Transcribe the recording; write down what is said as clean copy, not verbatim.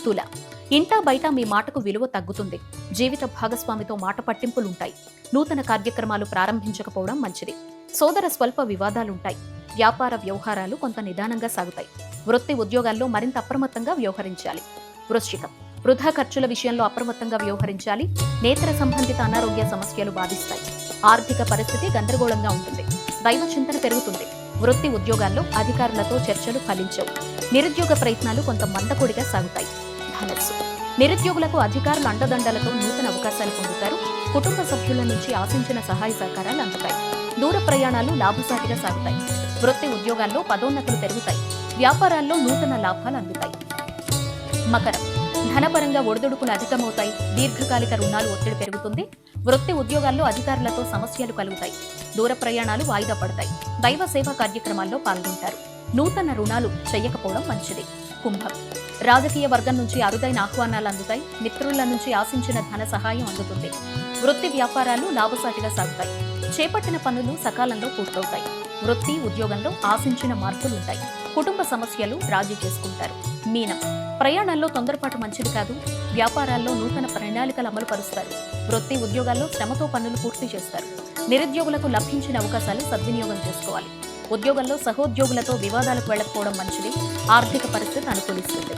తుల ఇంటా బయట మీ మాటకు విలువ తగ్గుతుంది. జీవిత భాగస్వామితో మాట పట్టింపులుంటాయి. నూతన కార్యక్రమాలు ప్రారంభించకపోవడం మంచిది. సోదర స్వల్ప వివాదాలుంటాయి. వ్యాపార వ్యవహారాలు కొంత నిదానంగా సాగుతాయి. వృత్తి ఉద్యోగాల్లో మరింత అప్రమత్తంగా వ్యవహరించాలి. వృశ్చికం వృధా ఖర్చుల విషయంలో అప్రమత్తంగా వ్యవహరించాలి. నేత్ర సంబంధిత అనారోగ్య సమస్యలు బాధిస్తాయి. ఆర్థిక పరిస్థితి గందరగోళంగా ఉంటుంది. దైవ చింతన పెరుగుతుంది. వృత్తి ఉద్యోగాల్లో అధికారులతో చర్చలు ఫలించవు. నిరుద్యోగ ప్రయత్నాలు కొంత మందకొడిగా సాగుతాయి. ధనస్సు నిరుద్యోగులకు అధికారుల అండదండలతో నూతన అవకాశాలు పొందుతారు. కుటుంబ సభ్యుల నుంచి ఆశించిన సహాయ సహకారాలు అందుతాయి. దూర ప్రయాణాలు లాభసాటిగా సాగుతాయి. వృత్తి ఉద్యోగాల్లో పదోన్నతులు పెరుగుతాయి. వ్యాపారాల్లో నూతన లాభాలు అందుతాయి. మకరం ధనపరంగా ఒడిదుడుకులు అధికమవుతాయి. దీర్ఘకాలిక రుణాలు ఒత్తిడి పెరుగుతుంది. వృత్తి ఉద్యోగాల్లో అధికారులతో సమస్యలు కలుగుతాయి. దూర ప్రయాణాలు వాయిదా పడతాయి. దైవ సేవా కార్యక్రమాల్లో పాల్గొంటారు. నూతన రుణాలు చేయకపోవడం మంచిది. కుంభం రాజకీయ వర్గం నుంచి అరుదైన ఆహ్వానాలు అందుతాయి. మిత్రుల నుంచి ఆశించిన ధన సహాయం అందుతుంది. వృత్తి వ్యాపారాలు లాభసాటిగా సాగుతాయి. చేపట్టిన పనులు సకాలంలో పూర్తవుతాయి. వృత్తి ఉద్యోగంలో ఆశించిన మార్పులుంటాయి. కుటుంబ సమస్యలు రాజీ చేసుకుంటారు. మీనం ప్రయాణాల్లో తొందరపాటు మంచిది కాదు. వ్యాపారాల్లో నూతన ప్రణాళికలు అమలు పరుస్తారు. వృత్తి ఉద్యోగాల్లో శ్రమతో పనులు పూర్తి చేస్తారు. నిరుద్యోగులకు లభించిన అవకాశాలు సద్వినియోగం చేసుకోవాలి. ఉద్యోగంలో సహోద్యోగులతో వివాదాలకు వెళ్లకపోవడం మంచిది. ఆర్థిక పరిస్థితి అనుకూలిస్తుంది.